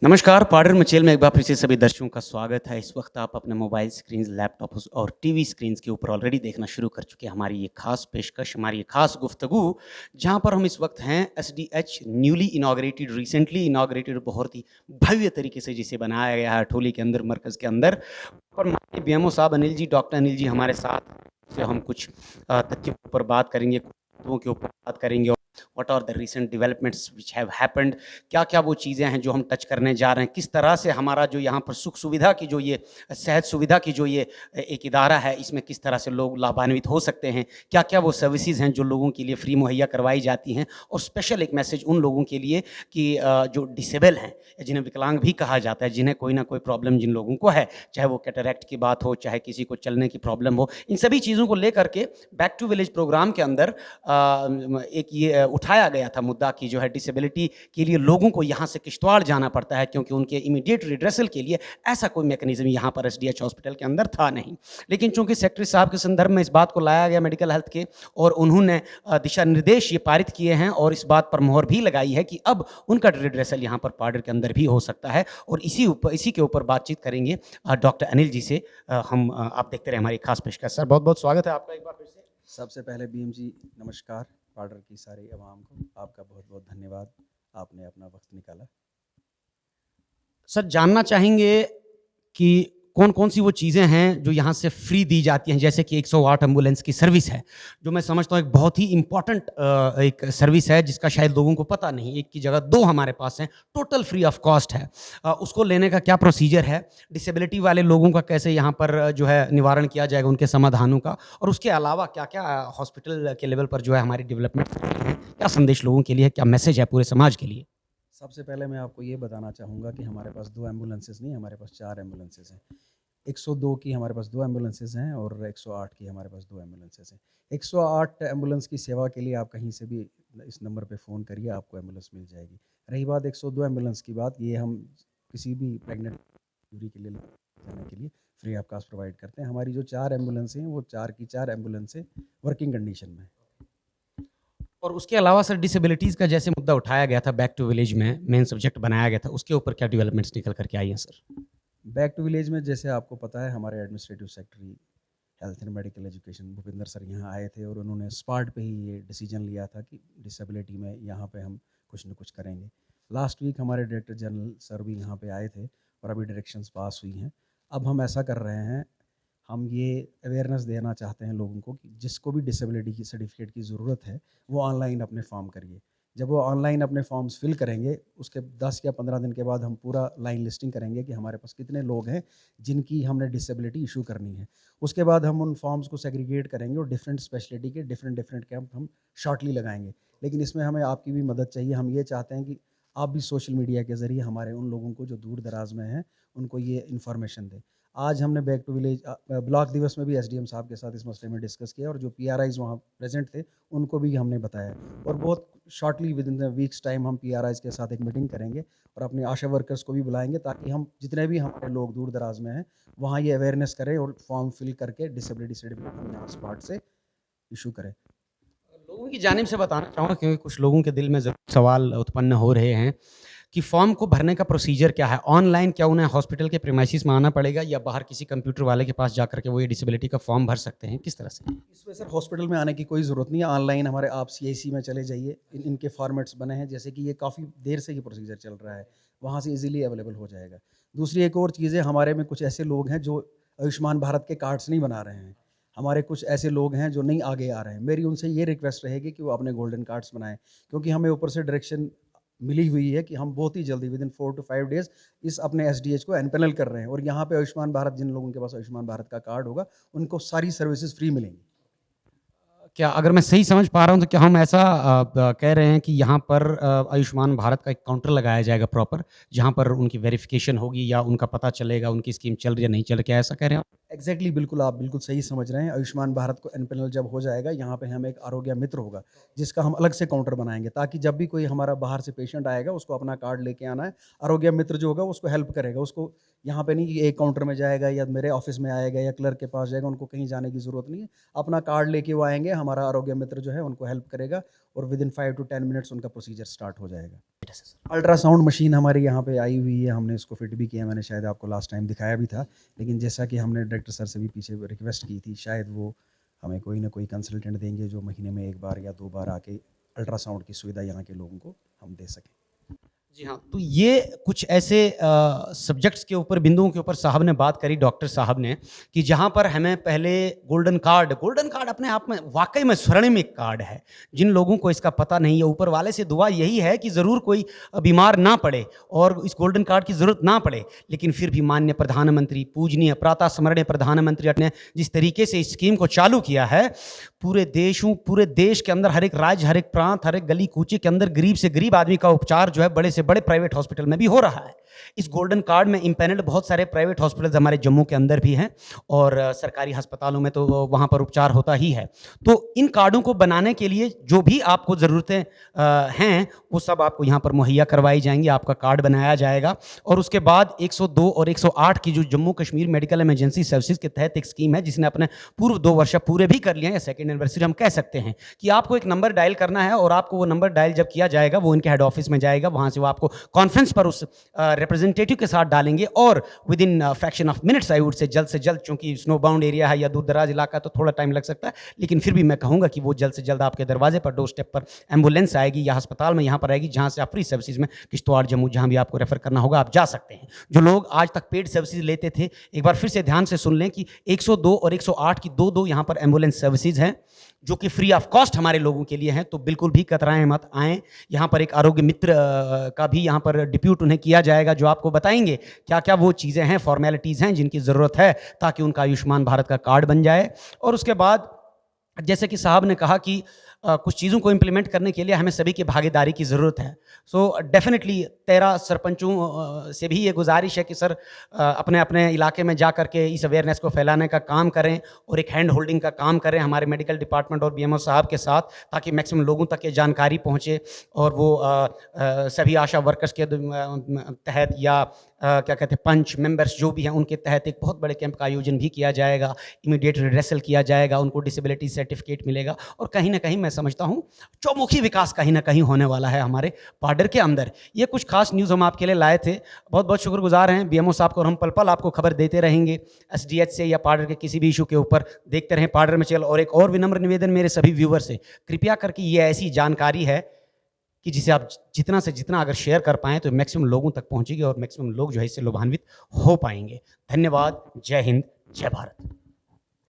नमस्कार, पाउडर मचेल में एक बार फिर से सभी दर्शकों का स्वागत है। इस वक्त आप अपने मोबाइल स्क्रीन्स, लैपटॉप और टीवी स्क्रीन्स के ऊपर ऑलरेडी देखना शुरू कर चुके हैं हमारी ये खास पेशकश, हमारी ये खास गुफ्तगू, जहाँ पर हम इस वक्त हैं SDH newly inaugurated, recently inaugurated, बहुत ही भव्य तरीके से जिसे बनाया गया है अठोली के अंदर, मरकज़ के अंदर। और माननीय बीएमओ साहब अनिल जी, डॉक्टर अनिल जी हमारे साथ से हम कुछ तथ्यों के ऊपर बात करेंगे, तथ्यों के ऊपर बात करेंगे। What are the recent developments which have happened, क्या-क्या वो चीज़ें हैं जो हम टच करने जा रहे हैं, किस तरह से हमारा जो यहाँ पर सुख-सुविधा की जो ये सेहत सुविधा की जो ये एक इदारा है, इसमें किस तरह से लोग लाभान्वित हो सकते हैं, क्या-क्या वो सर्विसेज़ हैं जो लोगों के लिए फ्री मुहैया करवाई जाती हैं। और स्पेशल एक मैसेज उन लोगों के लिए कि जो डिसेबल हैं, जिन्हें विकलांग भी कहा जाता है, जिन्हें कोई ना कोई प्रॉब्लम जिन लोगों को है, चाहे वो कैटरैक्ट की बात हो, चाहे किसी को चलने की प्रॉब्लम हो, इन सभी चीज़ों को लेकर के बैक टू विलेज प्रोग्राम के अंदर एक ये उठाया गया था मुद्दा कि जो है डिसेबिलिटी के लिए लोगों को यहाँ से किश्तवाड़ जाना पड़ता है, क्योंकि उनके इमीडिएट रिड्रेसल के लिए ऐसा कोई मैकेनिज्म यहाँ पर एसडीएच हॉस्पिटल के अंदर था नहीं। लेकिन चूंकि सेक्रेटरी साहब के संदर्भ में इस बात को लाया गया मेडिकल हेल्थ के, और उन्होंने दिशा निर्देश ये पारित किए हैं और इस बात पर मोहर भी लगाई है कि अब उनका रिड्रेसल यहाँ पर पार्डर के अंदर भी हो सकता है। और इसी के ऊपर बातचीत करेंगे डॉक्टर अनिल जी से। आप देखते रहे हमारी खास पेशकश। सर, बहुत बहुत स्वागत है आपका एक बार फिर से। सबसे पहले बीएम जी नमस्कार। पाउडर की सारी आवाम को आपका बहुत बहुत धन्यवाद, आपने अपना वक्त निकाला। सर, जानना चाहेंगे कि कौन-कौन सी वो चीज़ें हैं जो यहाँ से फ्री दी जाती हैं, जैसे कि 108 एम्बुलेंस की सर्विस है, जो मैं समझता हूँ एक बहुत ही इम्पोर्टेंट एक सर्विस है जिसका शायद लोगों को पता नहीं। एक की जगह 2 हमारे पास हैं, टोटल फ्री ऑफ कॉस्ट है। उसको लेने का क्या प्रोसीजर है? डिसेबिलिटी वाले लोगों का कैसे यहाँ पर जो है निवारण किया जाएगा, उनके समाधानों का? और उसके अलावा क्या-क्या हॉस्पिटल के लेवल पर जो है हमारी डेवलपमेंट हैं? क्या संदेश लोगों के लिए, क्या मैसेज है पूरे समाज के लिए? सबसे पहले मैं आपको ये बताना चाहूँगा कि हमारे पास 2 एम्बुलेंसेस नहीं, हमारे पास 4 एम्बुलेंसेस हैं। 102 की हमारे पास 2 एम्बुलेंसेस हैं और 108 की हमारे पास 2 एम्बुलेंसेस हैं। 108 एम्बुलेंस की सेवा के लिए आप कहीं से भी इस नंबर पे फ़ोन करिए, आपको एम्बुलेंस मिल जाएगी। रही बात 102 एम्बुलेंस की बात, ये हम किसी भी प्रेग्नेंट डिलीवरी के लिए जाने के लिए फ्री ऑफ कॉस्ट प्रोवाइड करते हैं। हमारी जो 4 एम्बुलेंस हैं, वो 4 की 4 एम्बुलेंसें वर्किंग कंडीशन में हैं। और उसके अलावा सर, डिसेबिलिटीज़ का जैसे मुद्दा उठाया गया था, बैक टू विलेज में मेन सब्जेक्ट बनाया गया था, उसके ऊपर क्या डेवलपमेंट्स निकल कर के आई हैं सर? बैक टू विलेज में जैसे आपको पता है, हमारे administrative secretary health and medical education Bhupinder sir यहाँ आए थे और उन्होंने स्पॉट पे ही ये डिसीजन लिया था कि डिसेबिलिटी में यहाँ पे हम कुछ न कुछ करेंगे। लास्ट वीक हमारे डायरेक्टर जनरल सर भी यहाँ पे आए थे और अभी डायरेक्शंस पास हुई हैं। अब हम ऐसा कर रहे हैं, हम ये अवेयरनेस देना चाहते हैं लोगों को कि जिसको भी डिसेबिलिटी की सर्टिफिकेट की ज़रूरत है, वो ऑनलाइन अपने फॉर्म करिए। जब वो ऑनलाइन अपने फॉर्म्स फिल करेंगे, उसके 10 या 15 दिन के बाद हम पूरा लाइन लिस्टिंग करेंगे कि हमारे पास कितने लोग हैं जिनकी हमने डिसेबिलिटी इशू करनी है। उसके बाद हम उन फॉर्म्स को सेग्रीगेट करेंगे और डिफरेंट स्पेशलिटी के डिफरेंट डिफरेंट कैंप हम शॉर्टली लगाएंगे। लेकिन इसमें हमें आपकी भी मदद चाहिए। हम ये चाहते हैं कि आप भी सोशल मीडिया के ज़रिए हमारे उन लोगों को जो दूर दराज में हैं, उनको ये इन्फॉर्मेशन दें। आज हमने बैक टू विलेज ब्लॉक दिवस में भी एसडीएम साहब के साथ इस मसले में डिस्कस किया और जो पीआरआईज़ वहाँ प्रेजेंट थे, उनको भी हमने बताया। और बहुत shortly with in the weeks time हम पीआरआईज़ के साथ एक मीटिंग करेंगे और अपने आशा वर्कर्स को भी बुलाएंगे, ताकि हम जितने भी हमारे लोग दूर दराज में हैं, वहाँ ये अवेयरनेस करें और फॉर्म फिल करके डिसेबिलिटी सर्टिफिकेट हम यहाँ स्पॉट से इशू करें। लोगों की जानिब से बताना चाहूँगा, क्योंकि कुछ लोगों के दिल में ज़रूर सवाल उत्पन्न हो रहे हैं कि फॉर्म को भरने का प्रोसीजर क्या है? ऑनलाइन क्या उन्हें हॉस्पिटल के प्रीमाइसेस में आना पड़ेगा, या बाहर किसी कंप्यूटर वाले के पास जाकर के वो ये डिसेबिलिटी का फॉर्म भर सकते हैं? किस तरह से? इसमें सर हॉस्पिटल में आने की कोई ज़रूरत नहीं है। ऑनलाइन हमारे आप सीआईसी में चले जाइए, इनके फॉर्मेट्स बने हैं। जैसे कि ये काफ़ी देर से ये प्रोसीजर चल रहा है, वहाँ से इजीली अवेलेबल हो जाएगा। दूसरी एक और चीज़ है, हमारे में कुछ ऐसे लोग हैं जो आयुष्मान भारत के कार्ड्स नहीं बना रहे हैं। हमारे कुछ ऐसे लोग हैं जो नहीं आगे आ रहे हैं। मेरी उनसे ये रिक्वेस्ट रहेगी कि वो अपने गोल्डन कार्ड्स बनाएं, क्योंकि हमें ऊपर से डायरेक्शन मिली हुई है कि हम बहुत ही जल्दी विद इन 4 टू 5 डेज़ इस अपने एसडीएच को एनपैनल कर रहे हैं। और यहाँ पे आयुष्मान भारत, जिन लोगों के पास आयुष्मान भारत का कार्ड होगा, उनको सारी सर्विसेज फ्री मिलेंगी। क्या, अगर मैं सही समझ पा रहा हूँ, तो क्या हम ऐसा कह रहे हैं कि यहाँ पर आयुष्मान भारत का एक काउंटर लगाया जाएगा प्रॉपर, जहाँ पर उनकी वेरिफ़िकेशन होगी या उनका पता चलेगा उनकी स्कीम चल रही है, नहीं चल रही, क्या ऐसा कह रहे हैं आप? एग्जैक्टली बिल्कुल, आप बिल्कुल सही समझ रहे हैं। आयुष्मान भारत को एनपैनल जब हो जाएगा, यहाँ पे हम एक आरोग्य मित्र होगा, जिसका हम अलग से काउंटर बनाएंगे, ताकि जब भी कोई हमारा बाहर से पेशेंट आएगा, उसको अपना कार्ड लेके आना है। आरोग्य मित्र जो होगा, उसको हेल्प करेगा। उसको यहाँ पे नहीं कि एक काउंटर में जाएगा या मेरे ऑफिस में आएगा या क्लर्क के पास जाएगा, उनको कहीं जाने की ज़रूरत नहीं है। अपना कार्ड लेके वो आएंगे, हमारा आरोग्य मित्र जो है उनको हेल्प करेगा और विद इन 5 टू 10 मिनट्स उनका प्रोसीजर स्टार्ट हो जाएगा। फिटनेस है सर? अल्ट्रासाउंड मशीन हमारे यहाँ पे आई हुई है, हमने इसको फिट भी किया, मैंने शायद आपको लास्ट टाइम दिखाया भी था। लेकिन जैसा कि हमने डायरेक्टर सर से भी पीछे रिक्वेस्ट की थी, शायद वो हमें कोई ना कोई कंसल्टेंट देंगे जो महीने में 1 बार या 2 बार आके अल्ट्रासाउंड की सुविधा यहाँ के लोगों को हम दे सकें। जी हाँ, तो ये कुछ ऐसे सब्जेक्ट्स के ऊपर, बिंदुओं के ऊपर साहब ने बात करी, डॉक्टर साहब ने, कि जहाँ पर हमें पहले गोल्डन कार्ड अपने आप में वाक़ई में स्वर्णिम कार्ड है। जिन लोगों को इसका पता नहीं है, ऊपर वाले से दुआ यही है कि ज़रूर कोई बीमार ना पड़े और इस गोल्डन कार्ड की ज़रूरत ना पड़े। लेकिन फिर भी माननीय प्रधानमंत्री, पूजनीय प्रातः स्मरणीय प्रधानमंत्री ने जिस तरीके से इस स्कीम को चालू किया है, पूरे देश के अंदर हर एक राज्य, हर एक प्रांत, हर एक गली कूचे के अंदर गरीब से गरीब आदमी का उपचार जो है बड़े से बड़े प्राइवेट हॉस्पिटल में भी हो रहा है। इस गोल्डन कार्ड में इम्पैनल्ड बहुत सारे प्राइवेट हॉस्पिटल्स हमारे जम्मू के अंदर भी हैं और सरकारी अस्पतालों में तो वहाँ पर उपचार होता ही है। तो इन कार्डों को बनाने के लिए जो भी आपको ज़रूरतें हैं, वो सब आपको यहाँ पर मुहैया करवाई जाएंगी। आपका कार्ड बनाया जाएगा और उसके बाद 102 और 108 की जो Jammu Kashmir medical emergency services के तहत एक स्कीम है, जिसने अपने पूर्व 2 वर्ष पूरे भी कर लिए हैं, या सेकेंड एनिवर्सरी हम कह सकते हैं, कि आपको एक नंबर डायल करना है और आपको वो नंबर डायल जब किया जाएगा, वो इनके हेड ऑफिस में जाएगा, वहाँ से वो आपको कॉन्फ्रेंस पर उस रिप्रेजेंटेटिव के साथ डालेंगे और with in fraction of minutes, I would say जल्द से जल्द, चूंकि स्नो बाउंड एरिया है या दूर दराज इलाका, तो थोड़ा टाइम लग सकता है, लेकिन फिर भी मैं कहूँगा कि वो जल्द से जल्द आपके दरवाजे पर, डोर स्टेप पर एम्बुलेंस आएगी या अस्पताल में यहाँ पर आएगी, जहाँ से आप फ्री सर्विसेज में किश्तवाड़, जम्मू, जहाँ भी आपको रेफर करना होगा आप जा सकते हैं। जो लोग आज तक पेड सर्विसेज लेते थे, एक बार फिर से ध्यान से सुन लें कि 102 और 108 की दो यहाँ पर एम्बुलेंस सर्विसेज हैं जो कि फ्री ऑफ कॉस्ट हमारे लोगों के लिए हैं। तो बिल्कुल भी कतराएं मत, आएँ। यहाँ पर एक आरोग्य मित्र का भी यहाँ पर डिप्यूट उन्हें किया जाएगा, जो आपको बताएंगे क्या क्या वो चीज़ें हैं, फॉर्मेलिटीज़ हैं जिनकी ज़रूरत है ताकि उनका आयुष्मान भारत का कार्ड बन जाए। और उसके बाद जैसे कि साहब ने कहा कि कुछ चीज़ों को इम्प्लीमेंट करने के लिए हमें सभी की भागीदारी की ज़रूरत है। सो डेफिनेटली 13 सरपंचों से भी ये गुजारिश है कि सर अपने अपने इलाके में जा करके इस अवेयरनेस को फैलाने का काम करें और एक हैंड होल्डिंग का काम करें हमारे मेडिकल डिपार्टमेंट और बीएमओ साहब के साथ, ताकि मैक्सिमम लोगों तक ये जानकारी पहुँचे और वो सभी आशा वर्कर्स के तहत या क्या कहते हैं पंच मेंबर्स जो भी हैं उनके तहत एक बहुत बड़े कैंप का आयोजन भी किया जाएगा, इमीडिएट रिड्रेसल किया जाएगा, उनको डिसेबिलिटी सर्टिफिकेट मिलेगा और कहीं ना कहीं मैं समझता हूँ चौमुखी विकास कहीं ना कहीं होने वाला है हमारे पाडर के अंदर। ये कुछ खास न्यूज़ हम आपके लिए लाए थे। बहुत बहुत शुक्रगुजार हैं बीएमओ साहब को और हम पल पल आपको खबर देते रहेंगे एसडीएच से या पाडर के किसी भी इशू के ऊपर। देखते रहें पाडर में चल। और एक और विनम्र निवेदन मेरे सभी व्यूअर से, कृपया करके ये ऐसी जानकारी है कि जिसे आप जितना से जितना अगर शेयर कर पाएँ तो मैक्सिमम लोगों तक पहुँचेगी और मैक्सिमम लोग जो है इससे लाभान्वित हो पाएंगे। धन्यवाद। जय हिंद, जय भारत।